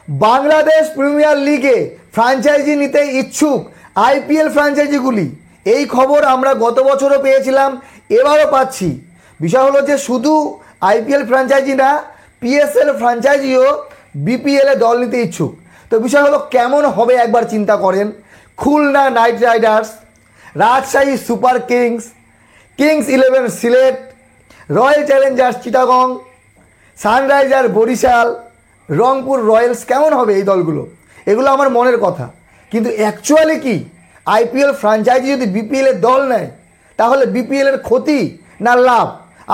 Bangladesh premier লিগে franchise নিতে ইচ্ছুক আইপিএল ফ্র্যাঞ্চাইজিগুলি। এই খবর আমরা গত বছরও পেয়েছিলাম, এবারও পাচ্ছি। বিষয় হলো যে শুধু আইপিএল ফ্র্যাঞ্চাইজি না, পিএসএল ফ্র্যাঞ্চাইজিও বিপিএলে দল নিতে ইচ্ছুক। তো বিষয় হলো কেমন হবে একবার চিন্তা করেন। Khulna Knight Riders, Rajshahi Super Kings, Kings 11 Sylhet, Royal Challengers Chittagong, Sunriser Barishal, Rangpur Royals, কেমন হবে এই দলগুলো? এগুলো আমার মনের কথা। কিন্তু অ্যাকচুয়ালি কি আইপিএল ফ্র্যাঞ্চাইজি যদি বিপিএলের দল নেয় তাহলে বিপিএলের ক্ষতি না লাভ,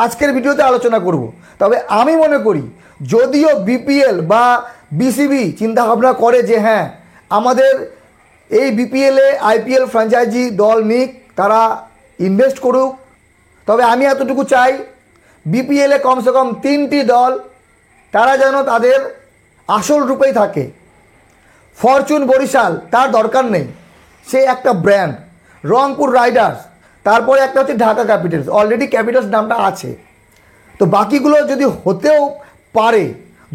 আজকের ভিডিওতে আলোচনা করব। তবে আমি মনে করি যদিও বিপিএল বা বিসিবি চিন্তাভাবনা করে যে হ্যাঁ আমাদের এই বিপিএলে আইপিএল ফ্র্যাঞ্চাইজি দল নিক, তারা ইনভেস্ট করুক, তবে আমি এতটুকু চাই বিপিএলে কমসে কম 3টি দল তারা যেন তাদের আসল রূপেই থাকে। ফরচুন বরিশাল তার দরকার নেই, সে একটা ব্র্যান্ড। রংপুর রাইডার্স, তারপরে একটা হচ্ছে ঢাকা ক্যাপিটালস, অলরেডি ক্যাপিটালস নামটা আছে। তো বাকিগুলো যদি হতেও পারে,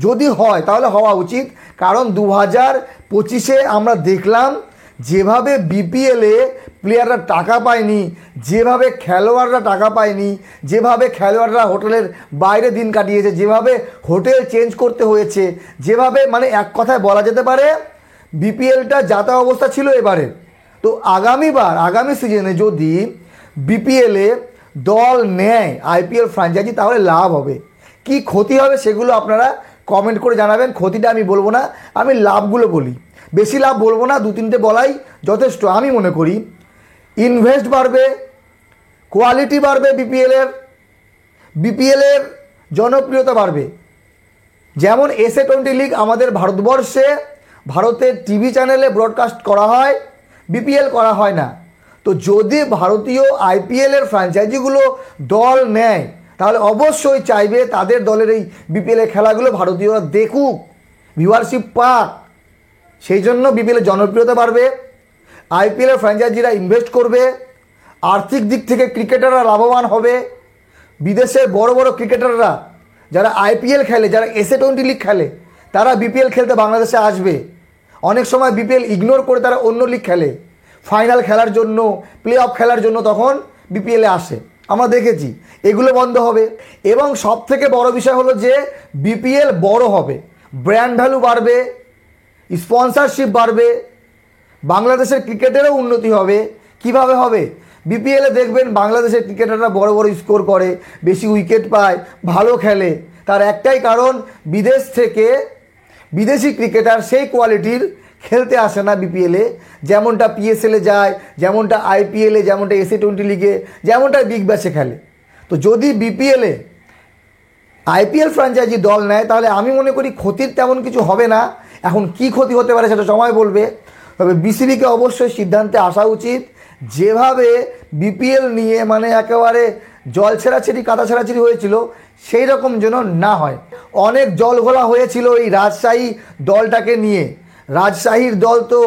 যদি হয় তাহলে হওয়া উচিত। কারণ 2025-এ আমরা দেখলাম যেভাবে বিপিএলে প্লেয়াররা টাকা পায়নি, যেভাবে খেলোয়াড়রা টাকা পায়নি, যেভাবে খেলোয়াড়রা হোটেলের বাইরে দিন কাটিয়েছে, যেভাবে হোটেল চেঞ্জ করতে হয়েছে, যেভাবে মানে এক কথায় বলা যেতে পারে বিপিএলটা যাতা অবস্থা ছিল এবারে। তো আগামী সিজনে যদি বিপিএলে দল নেয় আইপিএল ফ্র্যাঞ্চাইজি তাহলে লাভ হবে কি ক্ষতি হবে সেগুলো আপনারা কমেন্ট করে জানাবেন। ক্ষতিটা আমি বলবো না, আমি লাভগুলো বলি। বেশি লাভ বলবো না, 2-3টে বলাই যথেষ্ট। আমি মনে করি ইনভেস্ট বাড়বে, কোয়ালিটি বাড়বে, বিপিএলের জনপ্রিয়তা বাড়বে। যেমন এসএ20 লিগ আমাদের ভারতবর্ষে ভারতের টিভি চ্যানেলে ব্রডকাস্ট করা হয়, বিপিএল করা হয় না। তো যদি ভারতীয় আইপিএলের ফ্র্যাঞ্চাইজিগুলো দল নেয় তাহলে অবশ্যই চাইবে তাদের দলের এই বিপিএলের খেলাগুলো ভারতীয়রা দেখুক, ভিউয়ারশিপ পাক। সেই জন্য বিপিএলের জনপ্রিয়তা বাড়বে, আইপিএলের ফ্র্যাঞ্চাইজিরা ইনভেস্ট করবে, আর্থিক দিক থেকে ক্রিকেটাররা লাভবান হবে। বিদেশের বড় বড় ক্রিকেটাররা যারা আইপিএল খেলে, যারা এসএ20 লিগ খেলে, তারা বিপিএল খেলতে বাংলাদেশে আসবে। অনেক সময় বিপিএল ইগনোর করে তারা অন্য লিগ খেলে, ফাইনাল খেলার জন্য, প্লে অফ খেলার জন্য তখন বিপিএলে আসে, আমরা দেখেছি। এগুলো বন্ধ হবে। এবং সবথেকে বড় বিষয় হলো যে বিপিএল বড় হবে, ব্র্যান্ড ভ্যালু বাড়বে, স্পন্সরশিপ বাড়বে, বাংলাদেশের ক্রিকেটেরও উন্নতি হবে। কিভাবে হবে? বিপিএলে দেখবেন বাংলাদেশের ক্রিকেটাররা বড় বড় স্কোর করে, বেশি উইকেট পায়, ভালো খেলে। তার একটাই কারণ বিদেশ থেকে বিদেশি ক্রিকেটার সেই কোয়ালিটির খেলতে আসে না বিপিএলে, যেমনটা পিএসএলে যায়, যেমনটা আইপিএলে, যেমনটা এসএ20 লিগে, যেমনটা বিগ ব্যাশে খেলে। তো যদি বিপিএলে আইপিএল ফ্র্যাঞ্চাইজি দল নেয় তাহলে আমি মনে করি ক্ষতির তেমন কিছু হবে না। এখন কি ক্ষতি হতে পারে সেটা সময় বলবে। তবে বিসিবিকে অবশ্যই সিদ্ধান্তে আসা উচিত, যেভাবে বিপিএল নিয়ে মানে একেবারে জল ছেড়াছেড়ি কাদা ছেড়াছেড়ি হয়েছিল সেই রকম যেন না হয়। অনেক জল ঘোলা হয়েছিল এই রাজশাহী দলটাকে নিয়ে। রাজশাহীর দল তো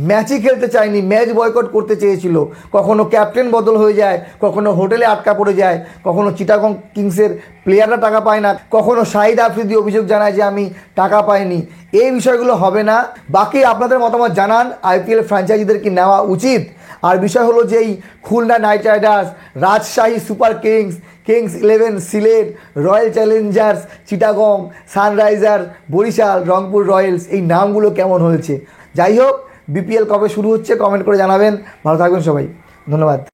ম্যাচই খেলতে চায়নি, ম্যাচ বয়কট করতে চেয়েছিল। কখনো ক্যাপ্টেন বদল হয়ে যায়, কখনো হোটেলে আটকা পড়ে যায়, কখনো চিটাগং কিংসের প্লেয়াররা টাকা পায় না, কখনো শাহিদ আফ্রিদি অভিযোগ জানায় যে আমি টাকা পাইনি। এই বিষয়গুলো হবে না। বাকি আপনাদের মতামত জানান, আইপিএল ফ্র্যাঞ্চাইজিদের কি নেওয়া উচিত? আর বিষয় হলো যে এই Khulna Knight Riders, Rajshahi Super Kings, Kings 11 Sylhet, Royal Challengers Chittagong, Sunriser Barishal, Rangpur Royals, এই নামগুলো কেমন হয়েছে? যাই হোক, বিপিএল কবে শুরু হচ্ছে কমেন্ট করে জানাবেন। ভালো থাকবেন সবাই, ধন্যবাদ।